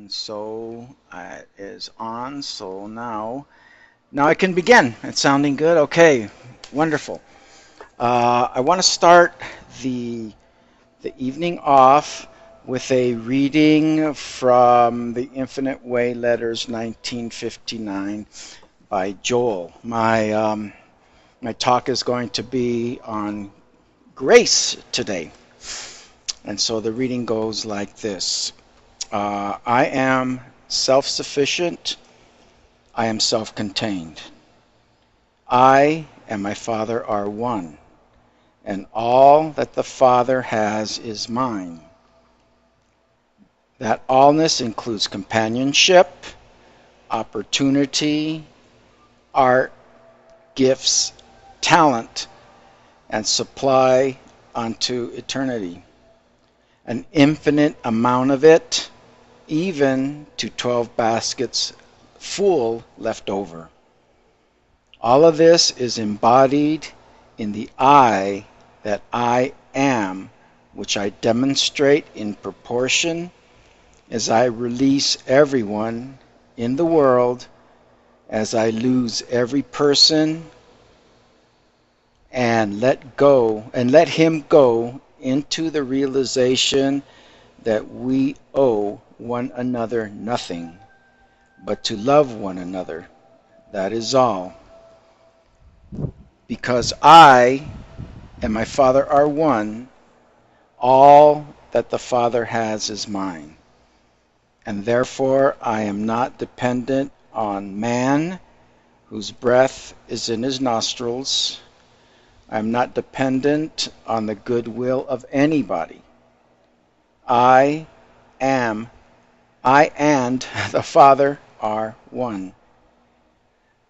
And so it is on. So now I can begin. It's sounding good. Okay, wonderful. I want to start the the evening off with a reading from The Infinite Way Letters 1959 by Joel. My talk is going to be on grace today. And so the reading goes like this. I am self-sufficient. I am self-contained. I and my Father are one, and all that the Father has is mine. That allness includes companionship, opportunity, art, gifts, talent, and supply unto eternity. An infinite amount of it, even to 12 baskets full left over. All of this is embodied in the I that I am, which I demonstrate in proportion as I release everyone in the world, as I lose every person and let him go into the realization that we owe one another nothing but to love one another. That is all. Because I and my Father are one, all that the Father has is mine. And therefore I am not dependent on man, whose breath is in his nostrils. I am not dependent on the goodwill of anybody. I and the Father are one.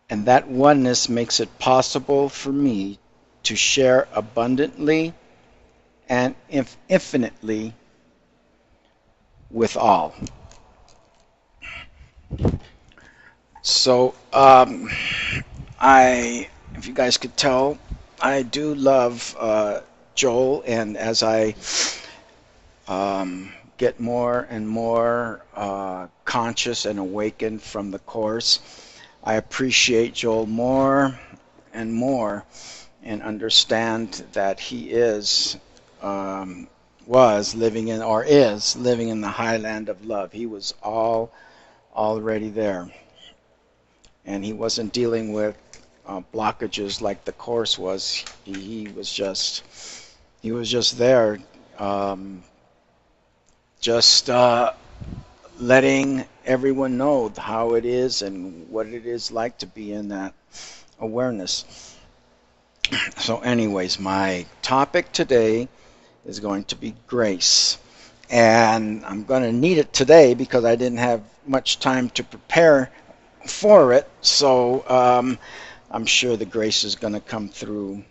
And that oneness makes it possible for me to share abundantly and infinitely with all. So, if you guys could tell, I do love Joel, and as I get more and more conscious and awakened from the Course, I appreciate Joel more and more and understand that he was living in, or is living in, the highland of love. He was already there. And he wasn't dealing with blockages like the Course was. He was just there, just letting everyone know how it is and what it is like to be in that awareness. So anyways, my topic today is going to be grace. And I'm going to need it today because I didn't have much time to prepare for it. So I'm sure the grace is going to come through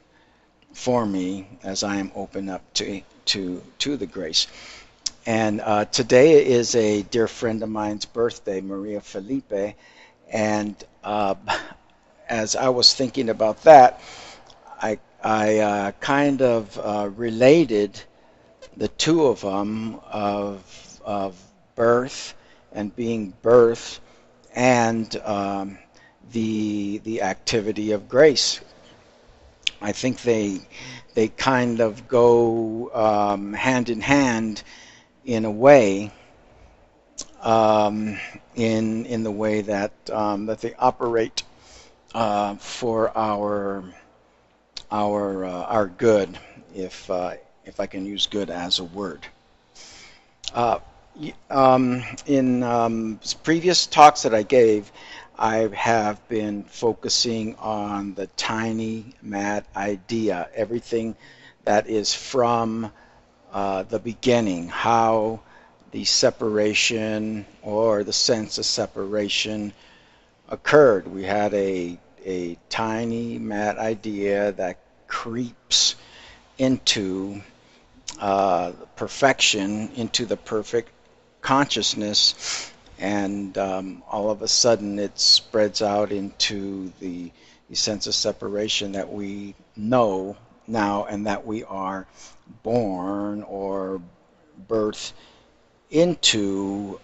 for me as I am open up to the grace. And today is a dear friend of mine's birthday, Maria Felipe. And as I was thinking about that, I kind of related the two of them of birth and being birthed and the activity of grace. I think they kind of go hand in hand in a way, in the way that that they operate for our good, if I can use good as a word. In previous talks that I gave, I have been focusing on the tiny mad idea, everything that is from the beginning, how the separation or the sense of separation occurred. We had a tiny mad idea that creeps into perfection, into the perfect consciousness, and all of a sudden it spreads out into the sense of separation that we know now, and that we are born or birthed into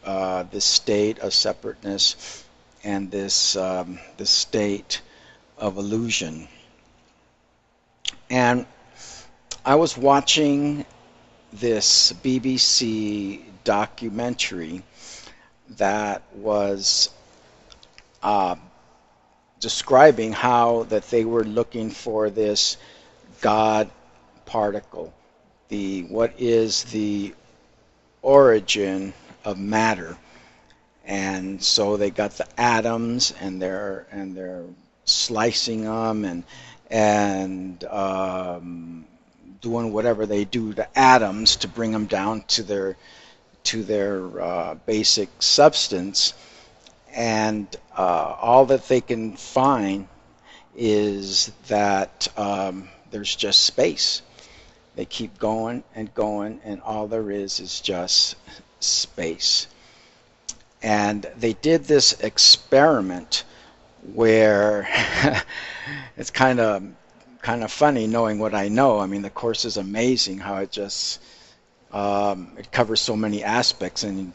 this state of separateness and this state of illusion. And I was watching this BBC documentary that was uh, describing how that they were looking for this God particle, the what is the origin of matter. And so they got the atoms, and they're slicing them and doing whatever they do to atoms to bring them down to their basic substance. And all that they can find is that there's just space. They keep going and going, and all there is just space. And they did this experiment where it's kind of funny knowing what I know. I mean, the course is amazing how it just it covers so many aspects, and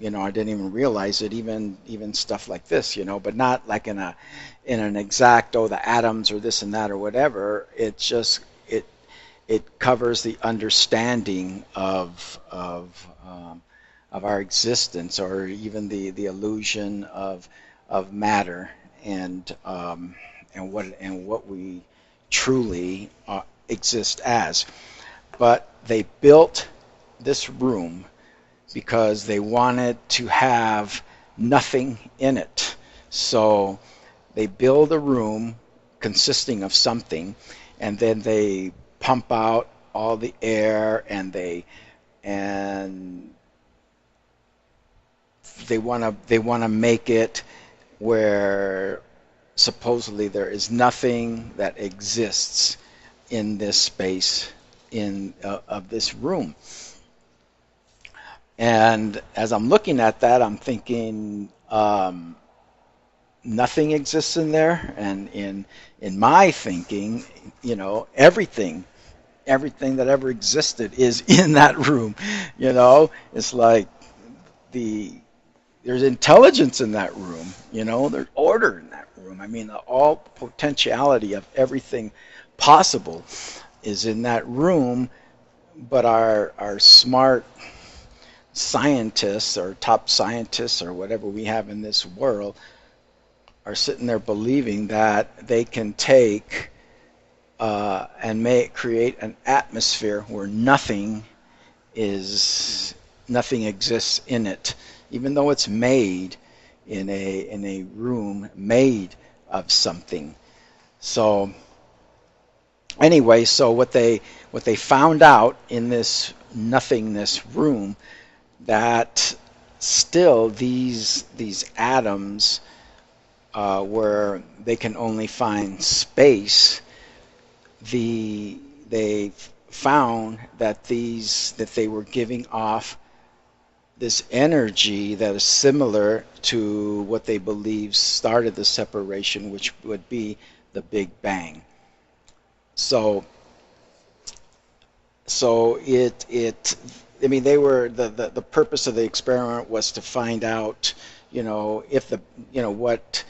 I didn't even realize it, even stuff like this, but not like in an exact, the atoms or this and that or whatever. It just it covers the understanding of our existence, or even the illusion of matter, and what we truly exist as. But they built this room because they wanted to have nothing in it. So they build a room consisting of something, and then they pump out all the air, and they want to make it where supposedly there is nothing that exists in this space of this room. And as I'm looking at that, I'm thinking nothing exists in there, and in my thinking, everything that ever existed is in that room. It's like there's intelligence in that room. There's order in that room. I mean, the all potentiality of everything possible is in that room. But our smart scientists, or top scientists, or whatever we have in this world, are sitting there believing that they can take and create an atmosphere where nothing exists in it, even though it's made in a room made of something. So anyway, so what they found out in this nothingness room, that still these atoms, where they can only find space, they found that they were giving off this energy that is similar to what they believe started the separation, which would be the Big Bang. So I mean, they were the purpose of the experiment was to find out, if what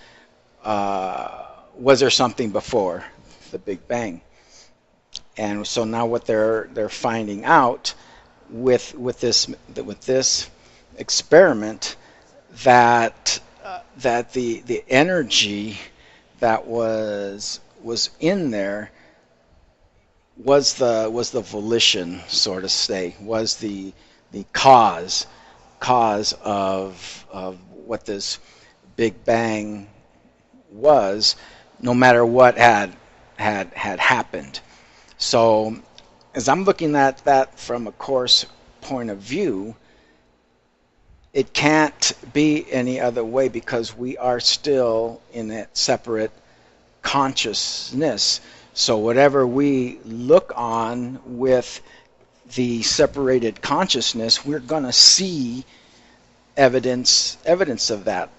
was there something before the Big Bang. And so now what they're finding out with this experiment, that the energy that was in there was the volition, so to say, was the cause of what this Big Bang was, no matter what had happened. So as I'm looking at that from a Course point of view, it can't be any other way, because we are still in that separate consciousness. So whatever we look on with the separated consciousness, we're going to see evidence of that.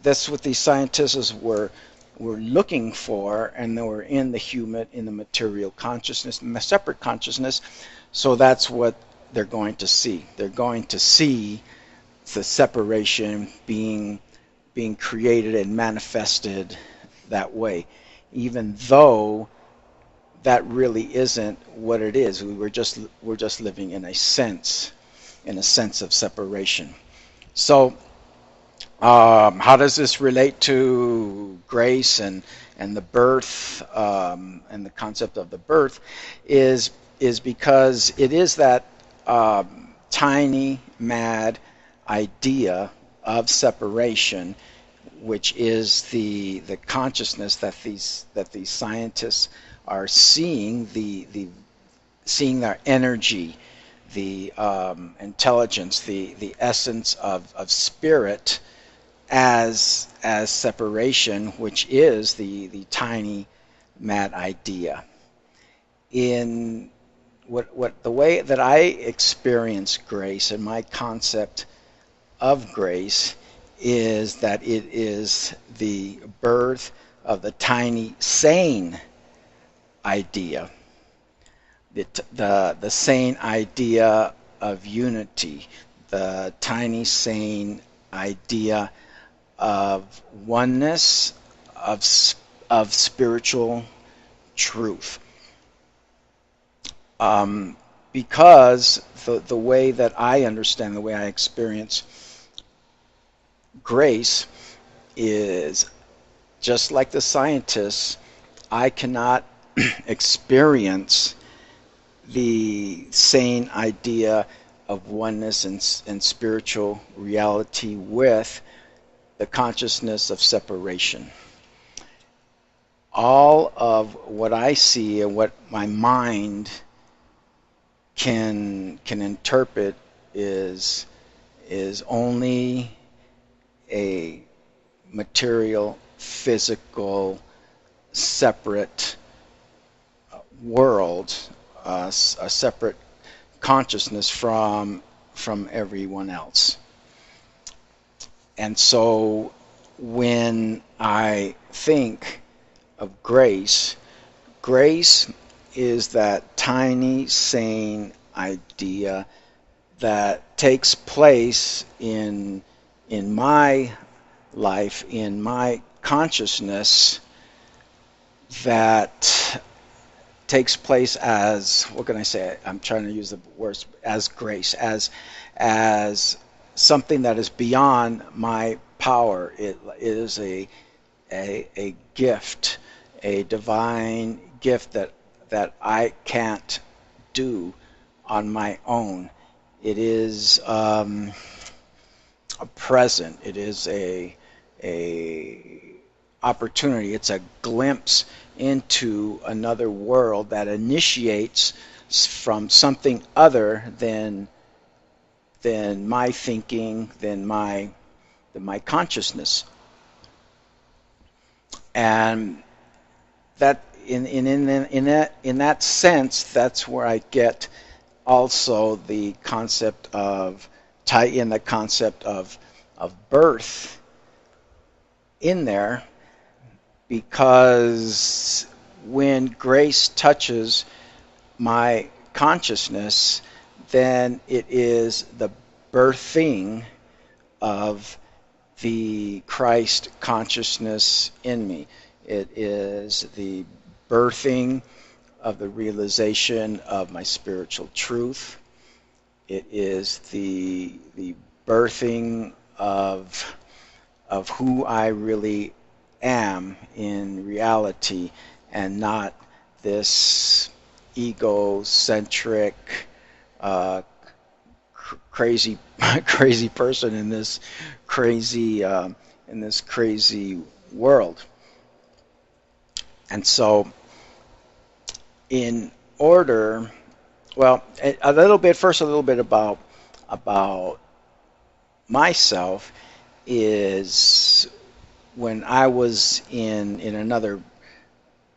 That's what these scientists were looking for, and they were in the material consciousness, in the separate consciousness. So that's what they're going to see. They're going to see the separation being created and manifested that way, even though that really isn't what it is. We're just living in a sense of separation. So, how does this relate to grace and the birth and the concept of the birth? Is because it is that tiny mad idea of separation, which is the consciousness that these scientists are seeing, the seeing their energy, the intelligence, the essence of spirit as separation, which is the tiny mad idea. In what the way that I experience grace and my concept of grace is that it is the birth of the tiny sane idea, the sane idea of unity, the tiny sane idea of oneness, of spiritual truth. Because the way that I understand, the way I experience grace is just like the scientists, I cannot experience the sane idea of oneness and spiritual reality with the consciousness of separation. All of what I see and what my mind can interpret is only a material, physical, separate world, a separate consciousness from everyone else. And so when I think of grace, grace is that tiny sane idea that takes place in my life, in my consciousness, that takes place as, what can I say? I'm trying to use the words, as grace, as something that is beyond my power. It is a gift, a divine gift that I can't do on my own. It is a present. It is a opportunity. It's a glimpse into another world that initiates from something other than my thinking, than my consciousness. And that in that sense, that's where I get also the concept of, tie in the concept of birth in there, because when grace touches my consciousness, then it is the birthing of the Christ consciousness in me. It is the birthing of the realization of my spiritual truth. It is the birthing of who I really am in reality, and not this egocentric, crazy person in this crazy world. And so, in order, well, a little bit about myself is when I was in another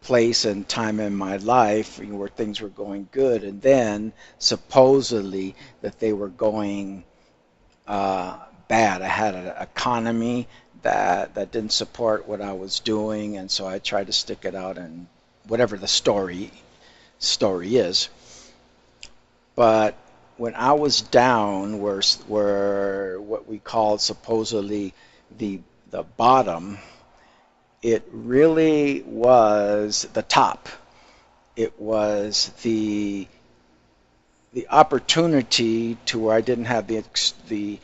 place and time in my life, where things were going good, and then supposedly that they were going bad. I had an economy that didn't support what I was doing, and so I tried to stick it out, and whatever the story is. But when I was down, where what we call supposedly the the bottom, it really was the top. It was the opportunity to where I didn't have the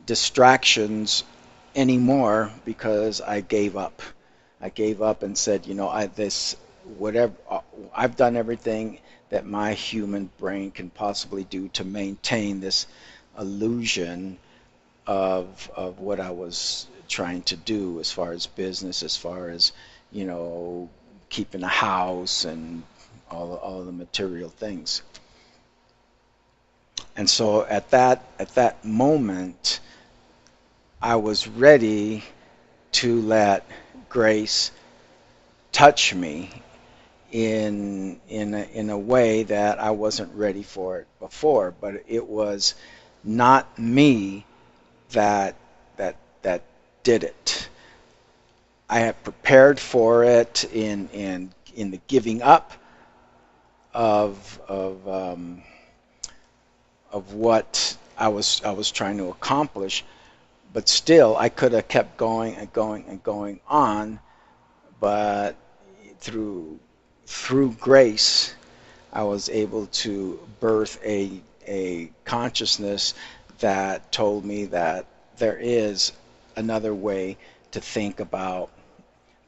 distractions anymore because I gave up. I gave up and said, you know, I this whatever I've done everything that my human brain can possibly do to maintain this illusion of what I was trying to do as far as business, as far as, you know, keeping a house and all the material things. And so at that moment, I was ready to let grace touch me in a way that I wasn't ready for it before. But it was not me that that did it. I had prepared for it in the giving up of of what I was trying to accomplish, but still I could have kept going and going and going on, but through through grace I was able to birth a consciousness that told me that there is another way to think about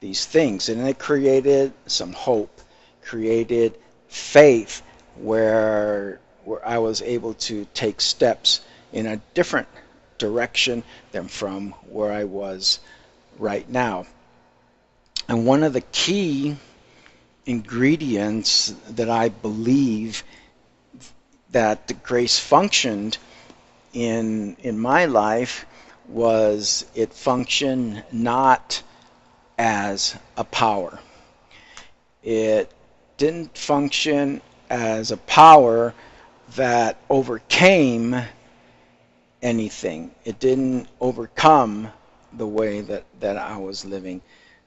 these things. And it created some hope, created faith where I was able to take steps in a different direction than from where I was right now. And one of the key ingredients that I believe that the grace functioned in my life was it functioned not as a power. It didn't function as a power that overcame anything. It didn't overcome the way that I was living.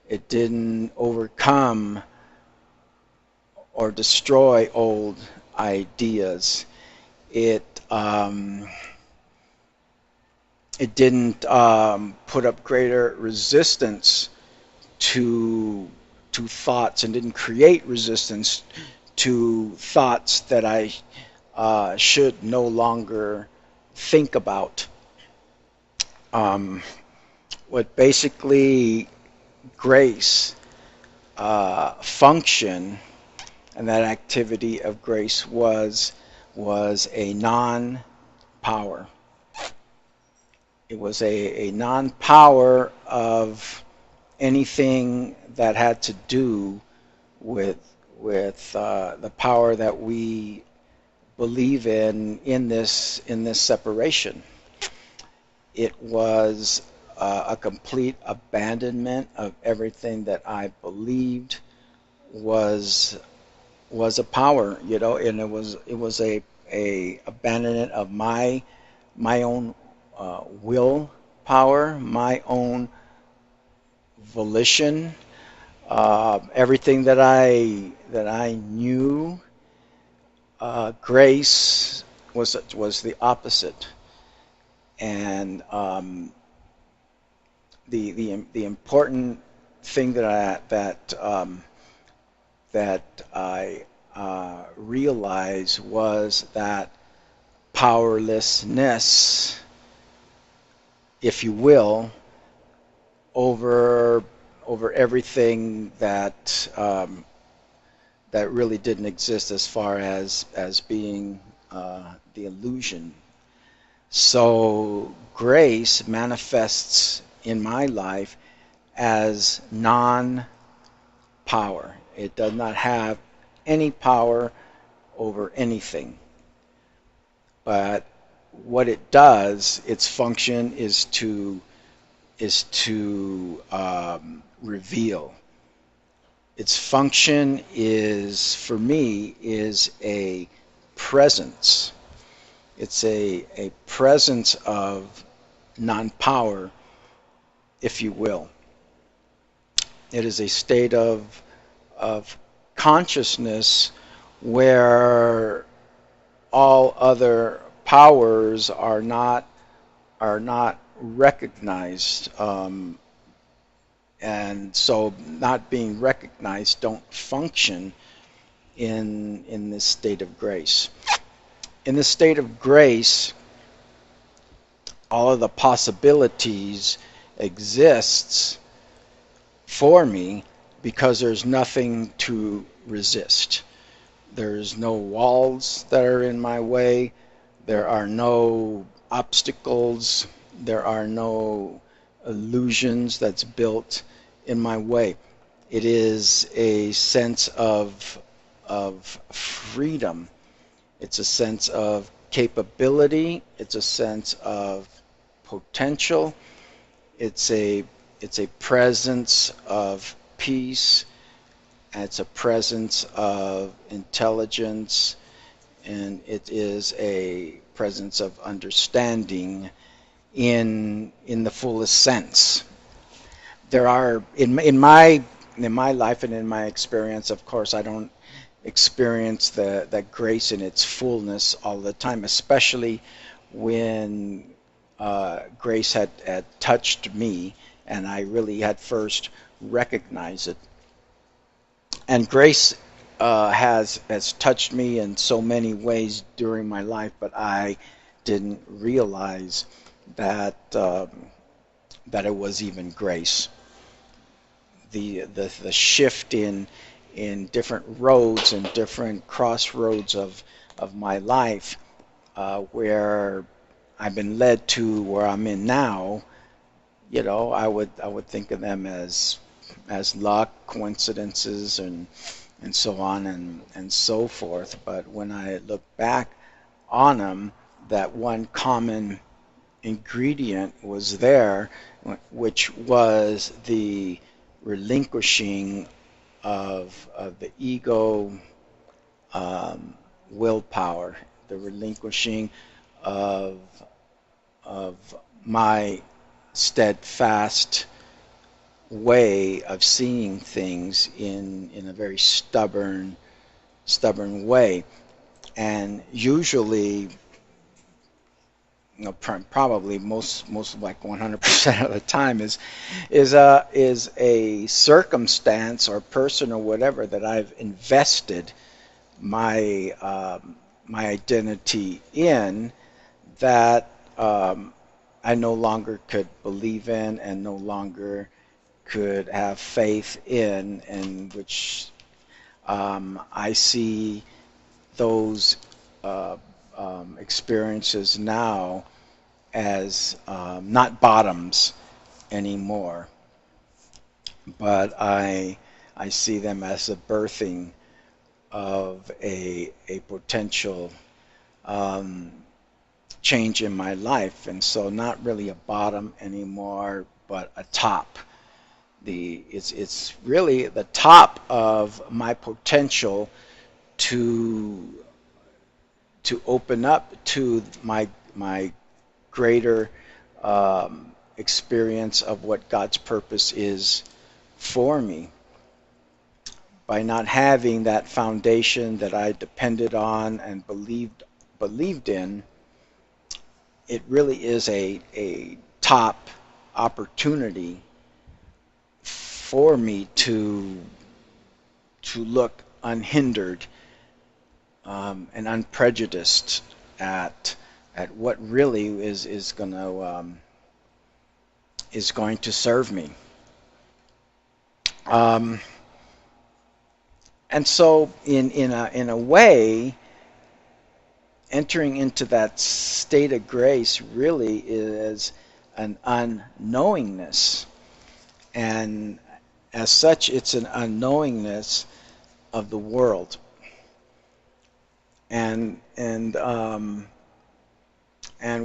It didn't overcome or destroy old ideas. It it didn't put up greater resistance to thoughts and didn't create resistance to thoughts that I should no longer think about. Um, what basically grace function and that activity of grace was a non-power. It was a non-power of anything that had to do with the power that we believe in this separation. It was a complete abandonment of everything that I believed was was a power, you know, and it was a abandonment of my own will power, my own volition, everything that I knew. Grace was the opposite, and the important thing that I realized was that powerlessness, if you will, over everything that really didn't exist as far as being the illusion. So grace manifests in my life as non-power. It does not have any power over anything. But what it does, its function is to reveal. Its function is, for me, is a presence. It's a presence of non-power, if you will. It is a state of consciousness where all other powers are not recognized, and so not being recognized don't function in this state of grace. In this state of grace, all of the possibilities exists for me because there's nothing to resist. There's no walls that are in my way. There are no obstacles. There are no illusions that's built in my way. It is a sense of freedom. It's a sense of capability. It's a sense of potential. It's a presence of peace. It's a presence of intelligence, and it is a presence of understanding in the fullest sense. There are in my life and in my experience, of course, I don't experience that grace in its fullness all the time, especially when grace had touched me and I really had first recognized it. And grace has touched me in so many ways during my life, but I didn't realize that that it was even grace. The shift in different roads and different crossroads of my life, where I've been led to where I'm in now. I would think of them as luck, coincidences, and so on and so forth. But when I look back on them, that one common ingredient was there, which was the relinquishing of the ego, willpower, the relinquishing of of my steadfast way of seeing things in a very stubborn way. And usually, probably most like 100% of the time is a circumstance or person or whatever that I've invested my identity in, that I no longer could believe in and no longer could have faith in, and which I see those experiences now as not bottoms anymore, but I see them as a birthing of a potential change in my life, and so not really a bottom anymore, but a top. It's really the top of my potential to open up to my greater experience of what God's purpose is for me. By not having that foundation that I depended on and believed in, it really is a top opportunity for me to look unhindered and unprejudiced at what really is going to serve me. And so, in a way, entering into that state of grace really is an unknowingness, and as such, it's an unknowingness of the world. And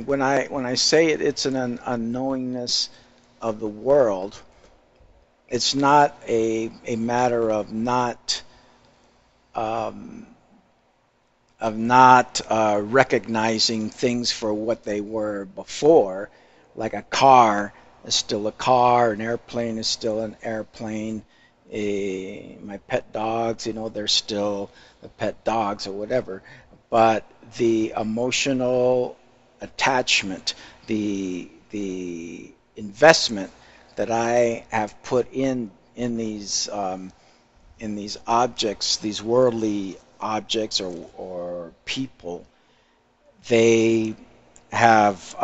when I say it's an unknowingness of the world, it's not a matter of not recognizing things for what they were before. Like a car is still a car, an airplane is still an airplane. My pet dogs, they're still the pet dogs or whatever. But the emotional attachment, the investment that I have put in these objects, these worldly objects or people, they have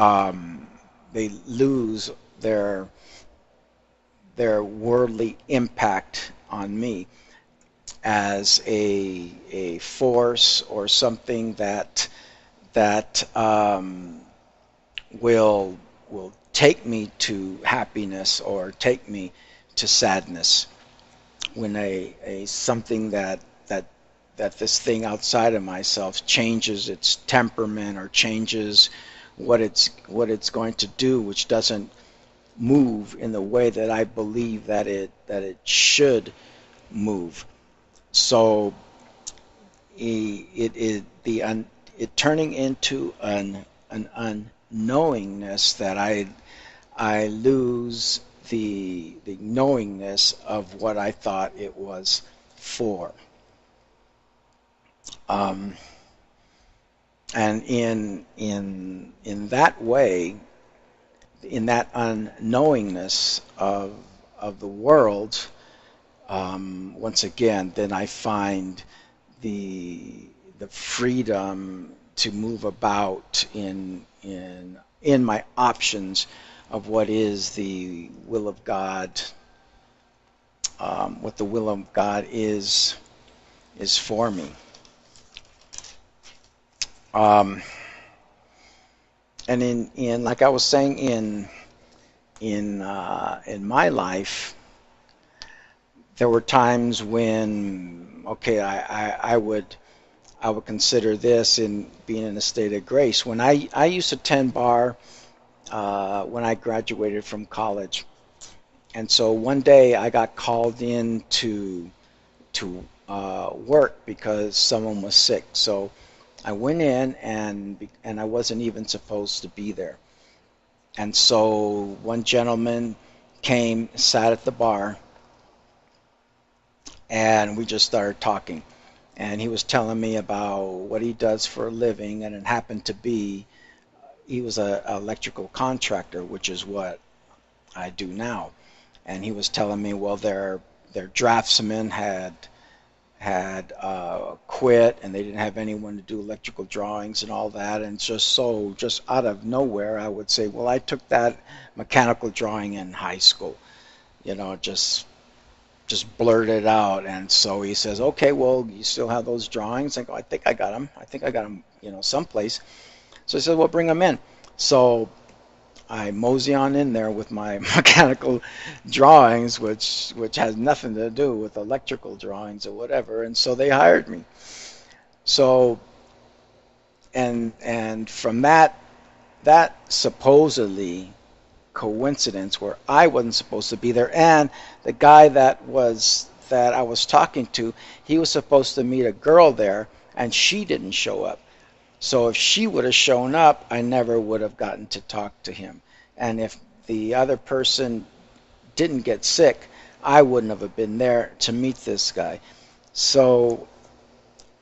they lose their worldly impact on me as a force or something that will take me to happiness or take me to sadness. When a something that this thing outside of myself changes its temperament or changes what it's going to do, which doesn't move in the way that I believe that it should move. So it turning into an unknowingness that I lose the knowingness of what I thought it was for. Um, and in that way, in that unknowingness of the world, once again, then I find the freedom to move about in my options of what is the will of God, what the will of God is for me. And in like I was saying in my life, there were times when okay, I would consider this in being in a state of grace. When I used to tend bar when I graduated from college, and so one day I got called in to work because someone was sick. So I went in and I wasn't even supposed to be there. And so one gentleman came, sat at the bar, and we just started talking. And he was telling me about what he does for a living, and it happened to be he was an electrical contractor, which is what I do now. And he was telling me, well, their draftsman had quit, and they didn't have anyone to do electrical drawings and all that. And just out of nowhere, I would say, well, I took that mechanical drawing in high school, just blurted out. And so he says, okay, well, you still have those drawings? I go, I think I got them. I think I got them, someplace. So he said, well, bring them in. So I mosey on in there with my mechanical drawings, which has nothing to do with electrical drawings or whatever. And so they hired me. So and from that supposedly coincidence where I wasn't supposed to be there, and the guy that I was talking to, he was supposed to meet a girl there, and she didn't show up. So if she would have shown up, I never would have gotten to talk to him. And if the other person didn't get sick, I wouldn't have been there to meet this guy. So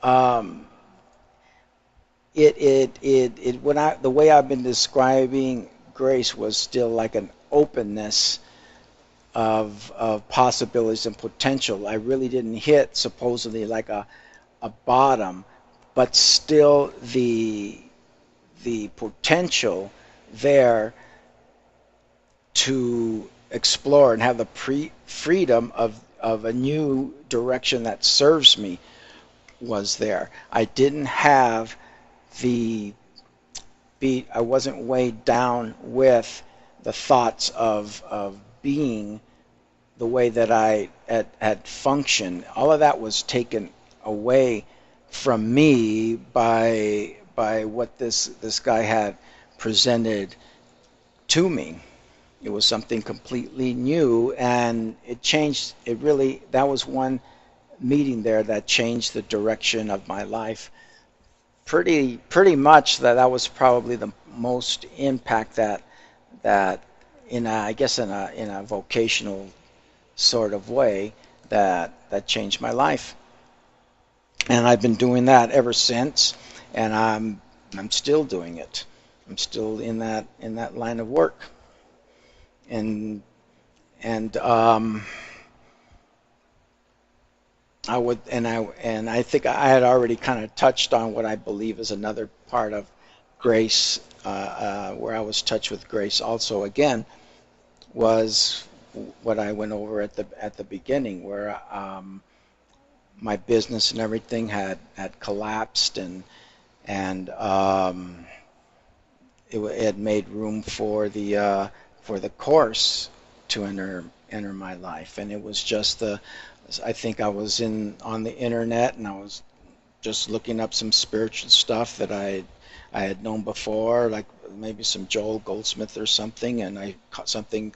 the way I've been describing grace was still like an openness of possibilities and potential. I really didn't hit supposedly like a bottom, but still the potential there to explore and have the freedom of a new direction that serves me was there. I didn't have the beat. I wasn't weighed down with the thoughts of being the way that I had functioned. All of that was taken away from me by what this guy had presented to me. It was something completely new, and it changed. That was one meeting there that changed the direction of my life. Pretty much that was probably the most impact that I guess in a vocational sort of way that changed my life. And I've been doing that ever since, and I'm still doing it. I'm still in that line of work, and and I think I had already kind of touched on what I believe is another part of grace, where I was touched with grace also again, was what I went over at the beginning, where my business and everything had collapsed, and it had made room for the course to enter my life, and it was just the I think I was in on the internet, and I was just looking up some spiritual stuff that I had known before, like maybe some Joel Goldsmith or something, and I caught something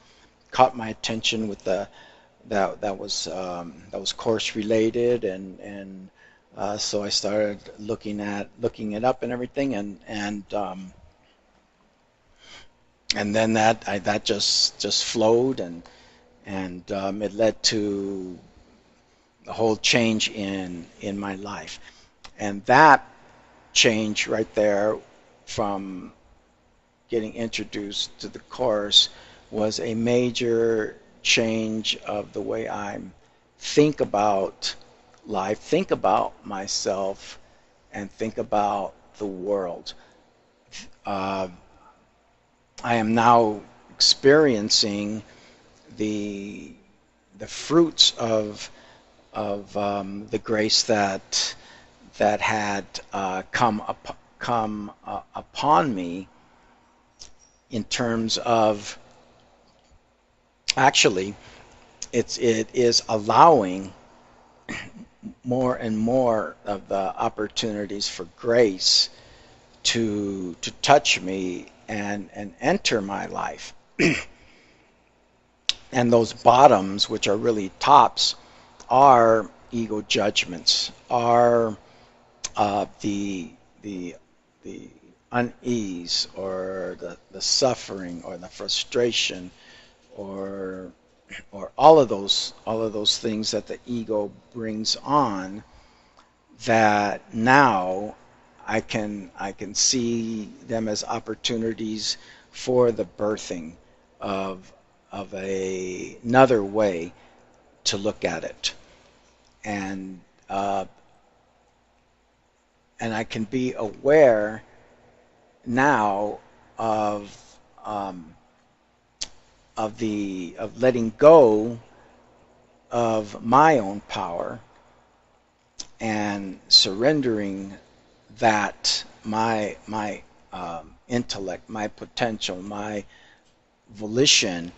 caught my attention with that was course related, and so I started looking it up and everything, and then that just flowed, and it led to a whole change in my life, and that change right there from getting introduced to the course was a major change of the way I think about life, think about myself, and think about the world. Uh, I am now experiencing the the fruits of the grace that had come upon me in terms of actually it is allowing more and more of the opportunities for grace to touch me and enter my life. And those bottoms, which are really tops, are ego judgments, are the unease, or the suffering, or the frustration, or all of those things that the ego brings on, that now I can see them as opportunities for the birthing of another way to look at it, and and I can be aware now um, of letting go of my own power and surrendering that my intellect, my potential, my volition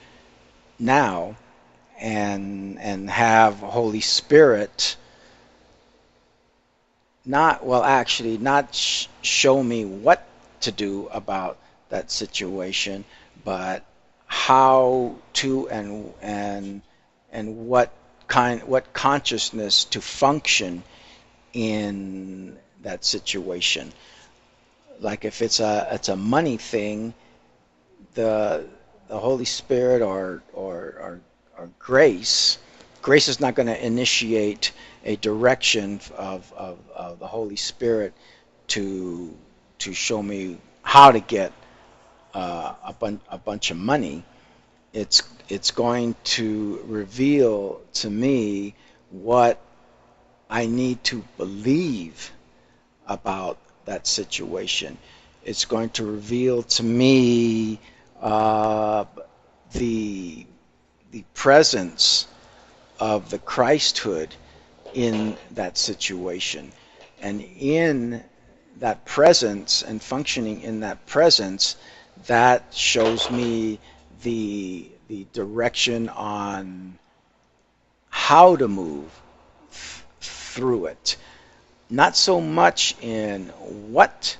now, and have Holy Spirit not show me what to do about that situation, but how to, and what consciousness to function in that situation. Like if it's a money thing, the Holy Spirit, or grace is not going to initiate a direction of the Holy Spirit to show me how to get a bunch of money. It's going to reveal to me what I need to believe about that situation. It's going to reveal to me the presence of the Christhood in that situation, and in that presence and functioning in that presence, that shows me the direction on how to move through it. Not so much in what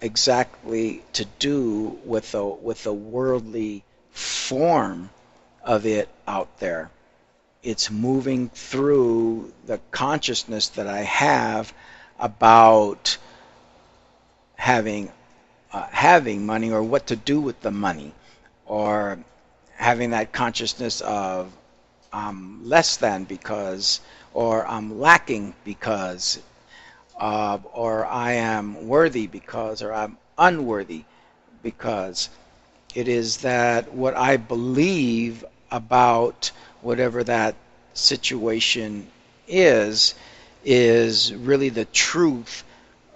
exactly to do with the worldly form of it out there. It's moving through the consciousness that I have about having money, or what to do with the money, or having that consciousness of I'm less than because, or I'm lacking because, or I am worthy because, or I'm unworthy because it is that what I believe about whatever that situation is really the truth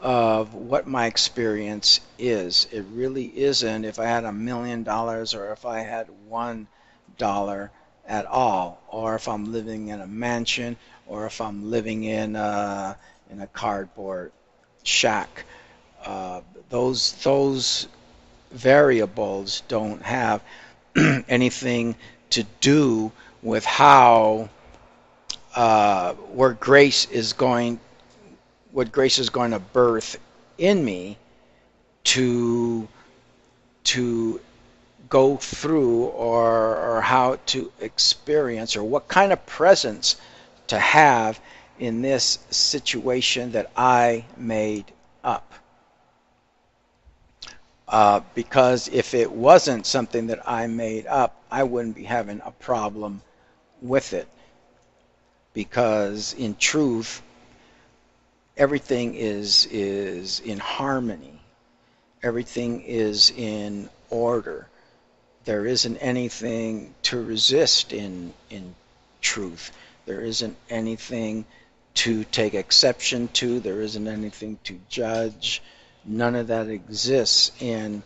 of what my experience is. It really isn't if I had $1 million or if I had $1 at all, or if I'm living in a mansion, or if I'm living in a cardboard shack. Those variables don't have anything to do with how where grace is going, what grace is going to birth in me to to go through, or how to experience, or what kind of presence to have in this situation that I made up. Because if it wasn't something that I made up, I wouldn't be having a problem with it. Because in truth, everything is in harmony. Everything is in order. There isn't anything to resist in truth. There isn't anything to take exception to. There isn't anything to judge. None of that exists in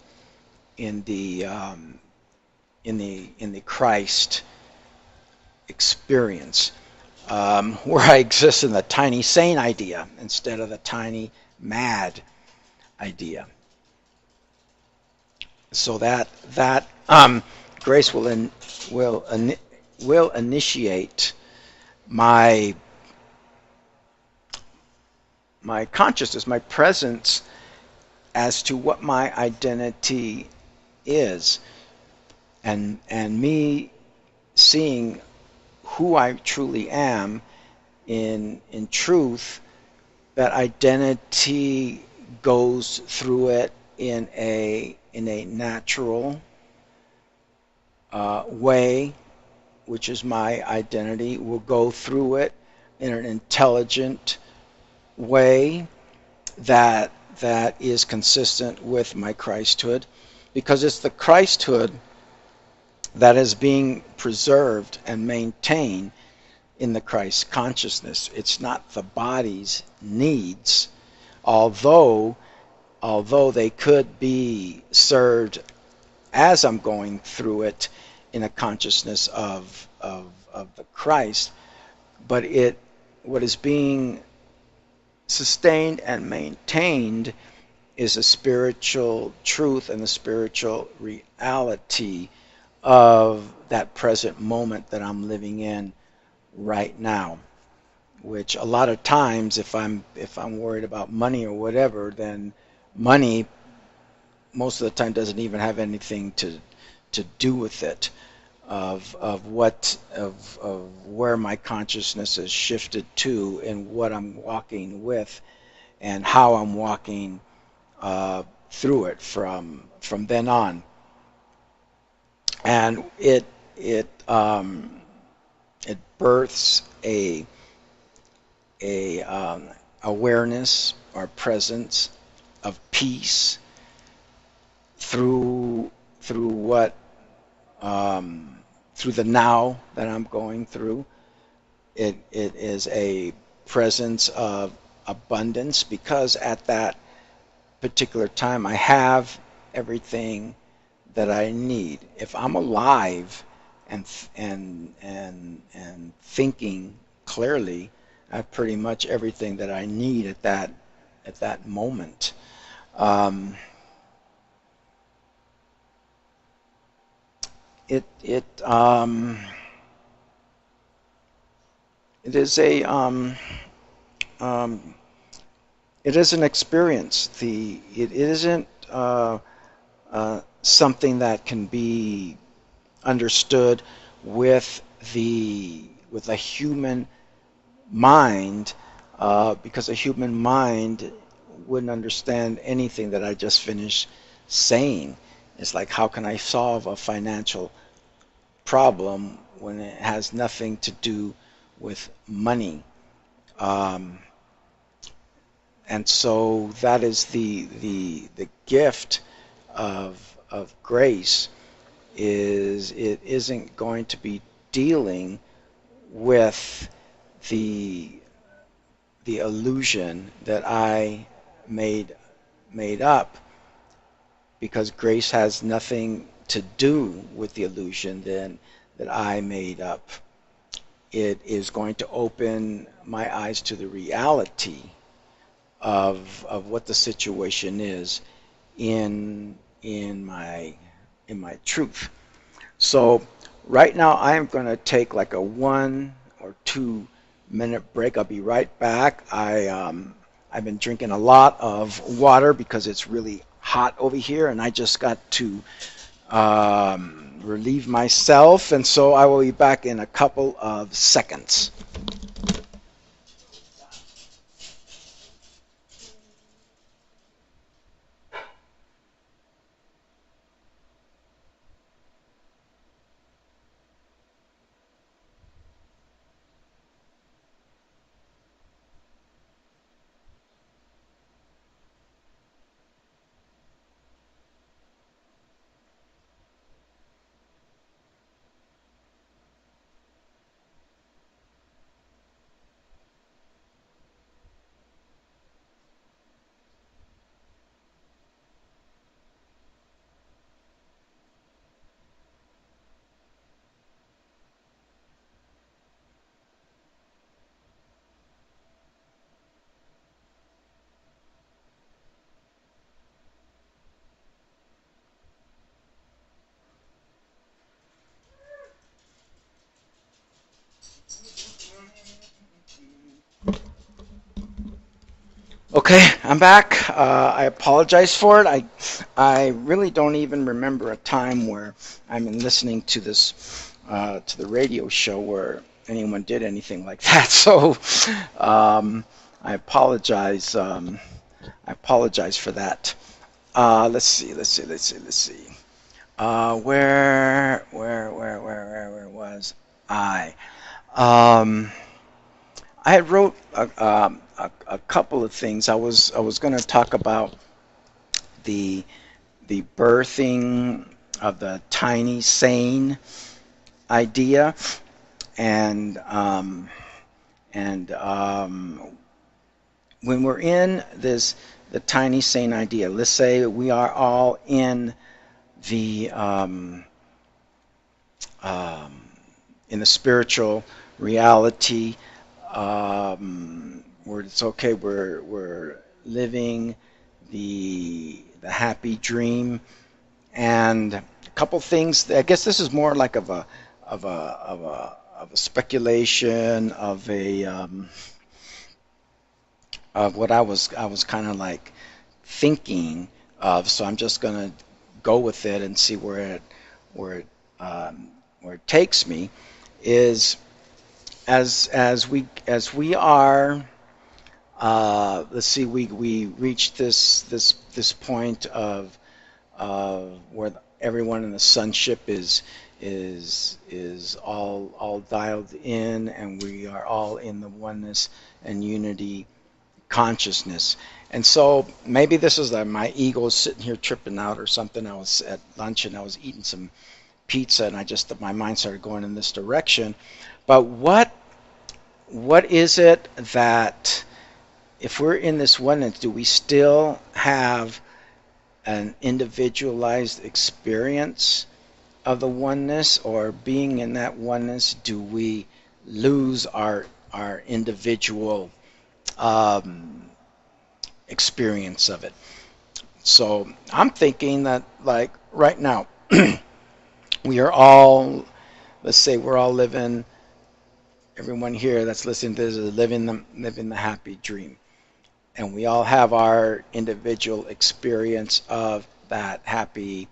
the in the Christ experience, where I exist in the tiny sane idea instead of the tiny mad idea. So that grace will initiate my consciousness, my presence as to what my identity is, and me seeing who I truly am in truth. That identity goes through it in a natural way, which is my identity. Will go through it in an intelligent way that is consistent with my Christhood, because it's the Christhood that is being preserved and maintained in the Christ consciousness. It's not the body's needs, although they could be served as I'm going through it in a consciousness of the Christ. But what is being sustained and maintained is a spiritual truth and the spiritual reality of that present moment that I'm living in right now. Which a lot of times, if I'm worried about money or whatever, then money most of the time doesn't even have anything to do with it. Of where my consciousness has shifted to, and what I'm walking with, and how I'm walking through it from then on. And it births a awareness or presence of peace through what through the now that I'm going through. It is a presence of abundance, because at that particular time I have everything that I need. If I'm alive and thinking clearly, I have pretty much everything that I need at that moment. It is it is an experience. It isn't something that can be understood with a human mind, because a human mind wouldn't understand anything that I just finished saying. It's like, how can I solve a financial problem when it has nothing to do with money? And so that is the gift of of grace is it isn't going to be dealing with the the illusion that I made made up, because grace has nothing to do with the illusion then that I made up. It is going to open my eyes to the reality of what the situation is in in my truth. So right now I am going to take like a 1 or 2 minute break. I'll be right back. I've been drinking a lot of water because it's really hot over here, and I just got to relieve myself, and so I will be back in a couple of seconds. Okay, I'm back. I apologize for it. I really don't even remember a time where I'm listening to this to the radio show where anyone did anything like that. So I apologize. I apologize for that. Let's see. Let's see. Where was I? Um, I had wrote a couple of things. I was going to talk about the the birthing of the Tiny Sane Idea, and when we're in this the Tiny Sane Idea, let's say we are all the um, um, in the spiritual reality, where it's okay, we're living the happy dream. And a couple things, I guess this is more like of a speculation of what I was kind of like thinking of. So I'm just gonna go with it and see where it where it takes me. Is as we are, let's see, we reach this point of where everyone in the sonship is all dialed in, and we are all in the oneness and unity consciousness. And so maybe this is my ego sitting here tripping out or something. I was at lunch and I was eating some pizza, and I just my mind started going in this direction. But what is it that, if we're in this oneness, do we still have an individualized experience of the oneness, or being in that oneness, do we lose our individual um, experience of it? So I'm thinking that, like, right now, we are all, let's say we're all living, everyone here that's listening to this is living the happy dream, and we all have our individual experience of that happy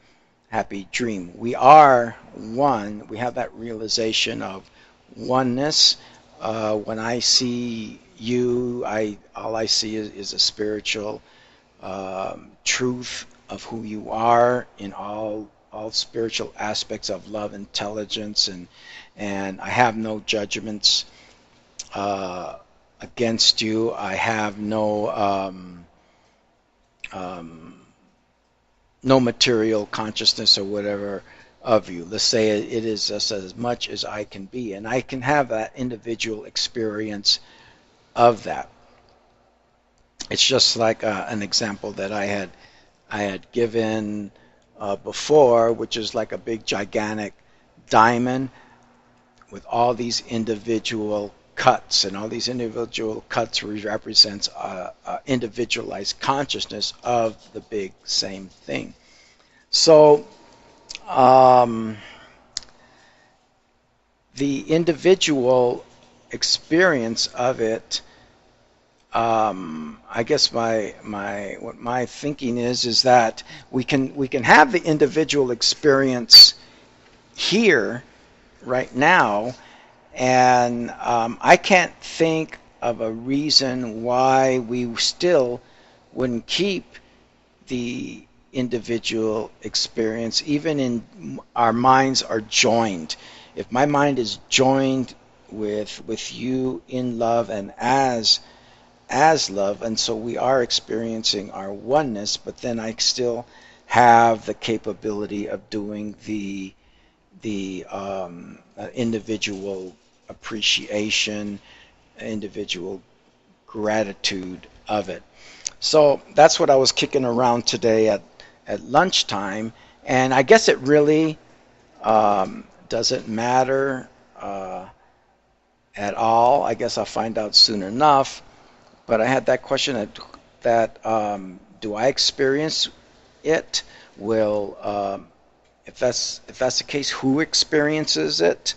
dream. We are one. We have that realization of oneness. When I see you, I all I see is a spiritual truth of who you are in all spiritual aspects of love, intelligence, and I have no judgments uh, against you. I have no um, no material consciousness or whatever of you. Let's say it is just as much as I can be, and I can have that individual experience of that. It's just like an example that I had given before, which is like a big gigantic diamond with all these individual cuts, and all these individual cuts represents individualized consciousness of the big same thing. So um, the individual experience of it, I guess what my thinking is that we can have the individual experience here right now, and I can't think of a reason why we still wouldn't keep the individual experience, even in our minds are joined. If my mind is joined with you in love and as love, and so we are experiencing our oneness, but then I still have the capability of doing the individual appreciation, individual gratitude of it. So that's what I was kicking around today at lunchtime, and I guess it really doesn't matter at all. I guess I'll find out soon enough. But I had that question that do I experience it? Will if that's the case, who experiences it?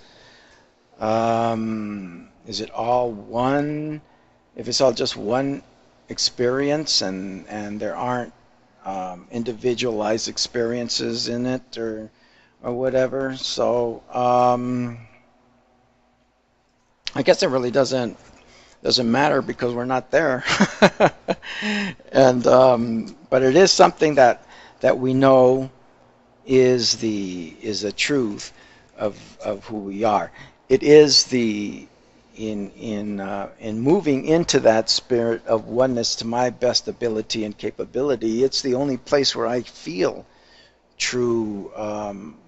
Is it all one? If it's all just one experience, and there aren't individualized experiences in it, or whatever. So I guess it really doesn't matter because we're not there. And but it is something that we know is the truth of who we are. It is the in moving into that spirit of oneness to my best ability and capability. It's the only place where I feel true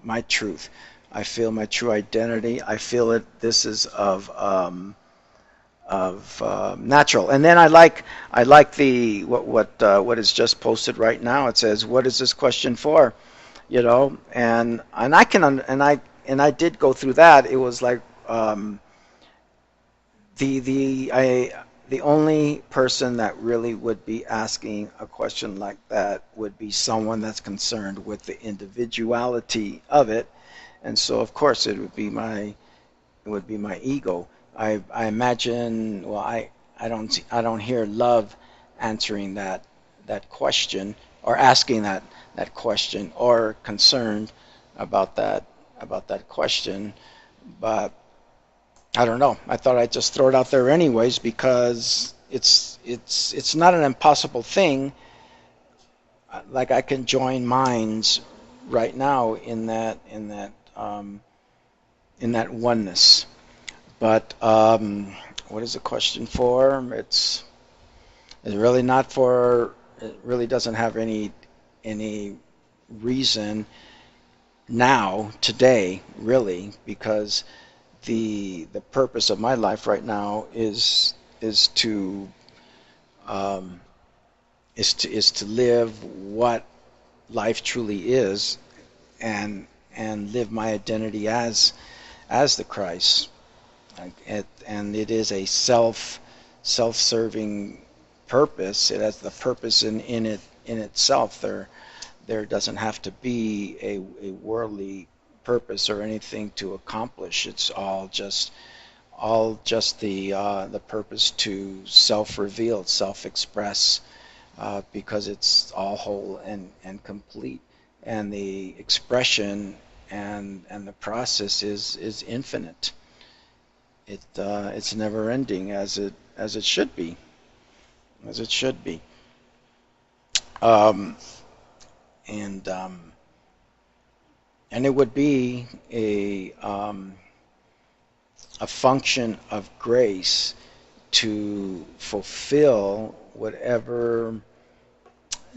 my truth. I feel my true identity. I feel it. This is of natural. And then I like the what is just posted right now. It says, "What is this question for?" And I can and I did go through that. It was like the only person that really would be asking a question like that would be someone that's concerned with the individuality of it, and so of course it would be my ego. I imagine. Well, I don't hear love answering that question, or asking that question, or concerned about that question. But I don't know. I thought I'd just throw it out there anyways, because it's not an impossible thing. Like, I can join minds right now in that oneness. But what is the question for? It's really not for. It really doesn't have any reason now, today, really, because the purpose of my life right now is to um, is to live what life truly is, and live my identity as the Christ. And it is a self-serving purpose. It has the purpose in itself. There doesn't have to be a worldly purpose or anything to accomplish. It's all just the purpose to self-reveal, self-express, because it's all whole and complete. And the expression and the process is infinite. It's never ending, as it should be, as it should be. Um, and and it would be a function of grace to fulfill whatever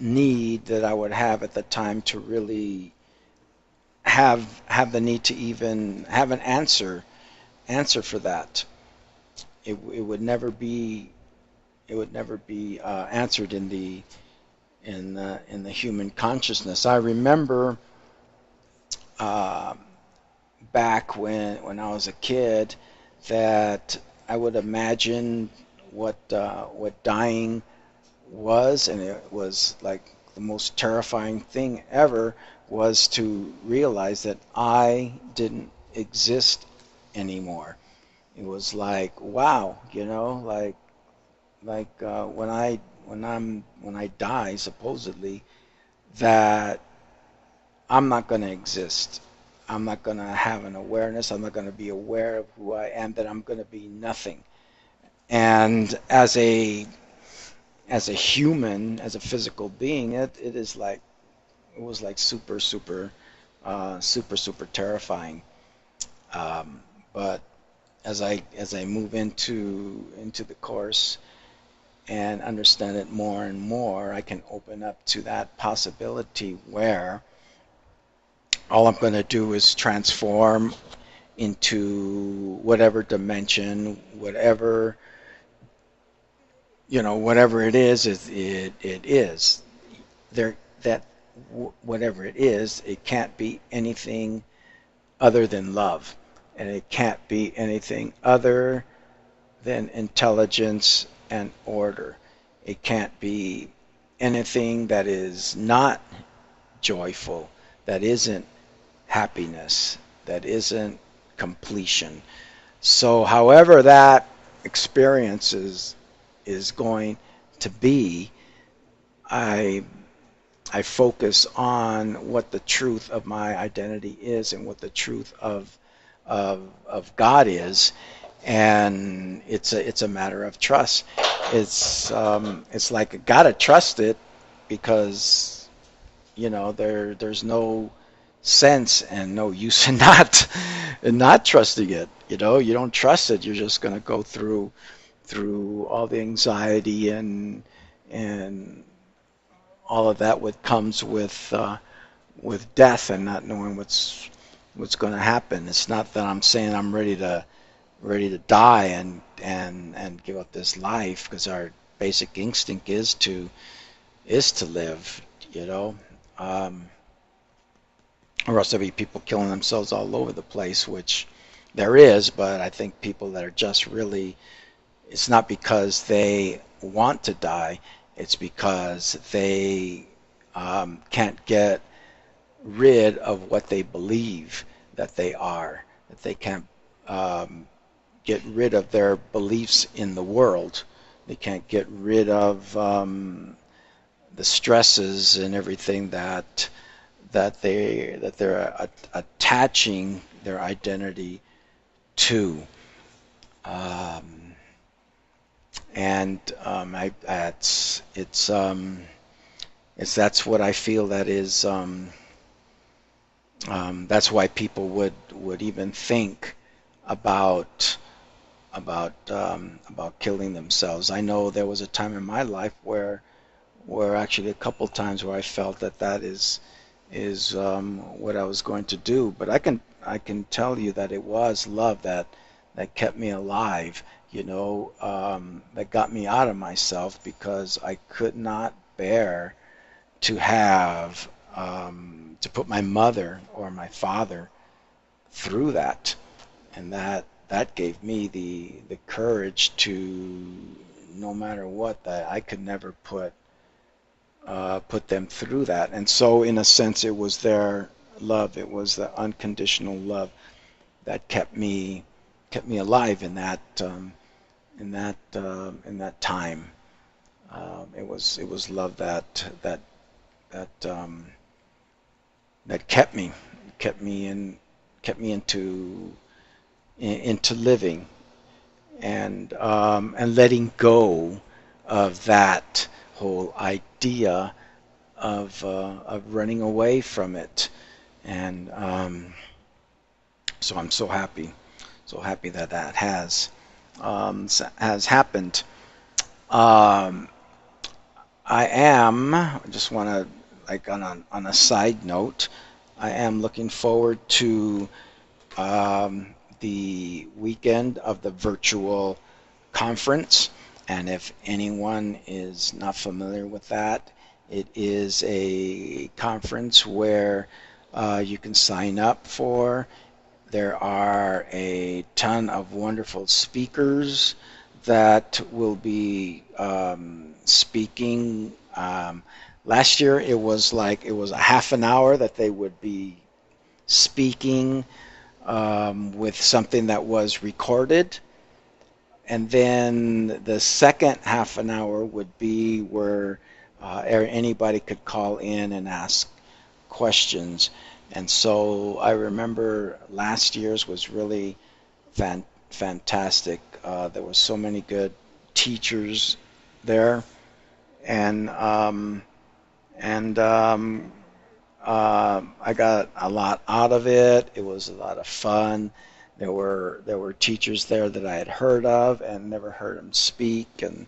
need that I would have at the time to really have the need to even have an answer for that. It would never be answered in the human consciousness. I remember uh, back when I was a kid that I would imagine what dying was, and it was like the most terrifying thing ever was to realize that I didn't exist anymore. It was like, wow, when I die, supposedly, that I'm not going to exist. I'm not going to have an awareness. I'm not going to be aware of who I am. That I'm going to be nothing. And as a human, as a physical being, it was like super terrifying. But as I move into the course and understand it more and more, I can open up to that possibility where all I'm going to do is transform into whatever dimension, whatever it is. There, that whatever it is, it can't be anything other than love, and it can't be anything other than intelligence and order. It can't be anything that is not joyful, that isn't happiness, that isn't completion. So, however that experience is going to be, I I focus on what the truth of my identity is and what the truth of God is, and it's a matter of trust. It's like I gotta trust it because there's no sense and no use in not trusting it. You don't trust it, you're just gonna go through all the anxiety and all of that what comes with death and not knowing what's going to happen. It's not that I'm saying I'm ready to die and give up this life, because our basic instinct is to live, you know. Um, or else there'll be people killing themselves all over the place, which there is, but I think people that are just really, it's not because they want to die, it's because they can't get rid of what they believe that they are, that they can't get rid of their beliefs in the world. They can't get rid of the stresses and everything that they're attaching their identity to. Um, and it's that's what I feel that is that's why people would even think about about killing themselves. I know there was a time in my life where actually a couple times where I felt that is what I was going to do. But I can tell you that it was love that kept me alive. That got me out of myself, because I could not bear to have to put my mother or my father through that, and that gave me the courage to, no matter what, that I could never put them through that. And so, in a sense, it was their love, it was the unconditional love that kept me alive in that time. It was love that that kept me into living, and letting go of that whole idea of running away from it. And so I'm so happy that has happened. Um, I am. I just want to, like, on a side note, I am looking forward to the weekend of the virtual conference. And if anyone is not familiar with that, it is a conference where you can sign up for. There are a ton of wonderful speakers that will be speaking. Last year it was a half an hour that they would be speaking with something that was recorded. And then the second half an hour would be where anybody could call in and ask questions. And so I remember last year's was really fantastic. There were so many good teachers there, and I got a lot out of it. It was a lot of fun. There were teachers there that I had heard of and never heard them speak, and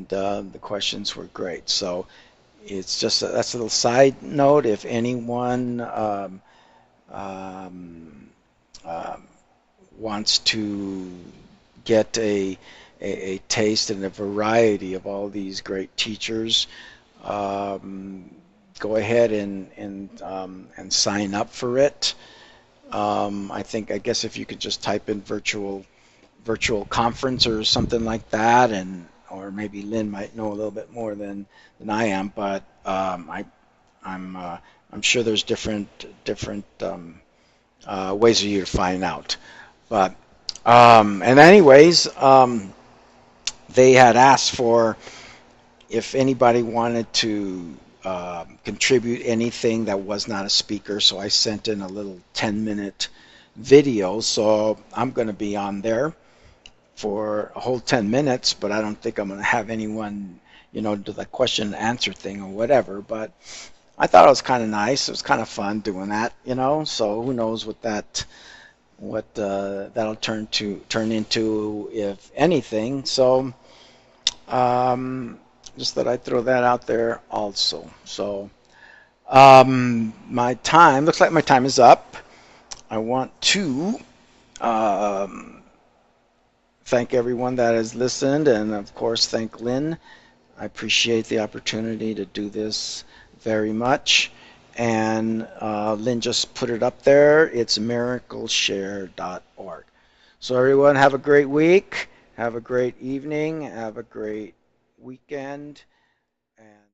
the questions were great. So it's just that's a little side note. If anyone um, um, wants to get a taste and a variety of all these great teachers, um, go ahead and sign up for it. I guess if you could just type in virtual conference or something like that, and or maybe Lynn might know a little bit more than I am, but I'm sure there's different ways for you to find out. But and anyways, they had asked for if anybody wanted to contribute anything that was not a speaker, so I sent in a little 10-minute video. So I'm going to be on there for a whole 10 minutes, but I don't think I'm going to have anyone, do the question and answer thing or whatever. But I thought it was kind of nice. It was kind of fun doing that. So who knows what that'll turn into, if anything. So just that I throw that out there also. So my time looks like my time is up. I want to thank everyone that has listened, and of course thank Lynn. I appreciate the opportunity to do this very much. And Lynn just put it up there. It's miracleshare.org. So everyone have a great week. Have a great evening. Have a great weekend.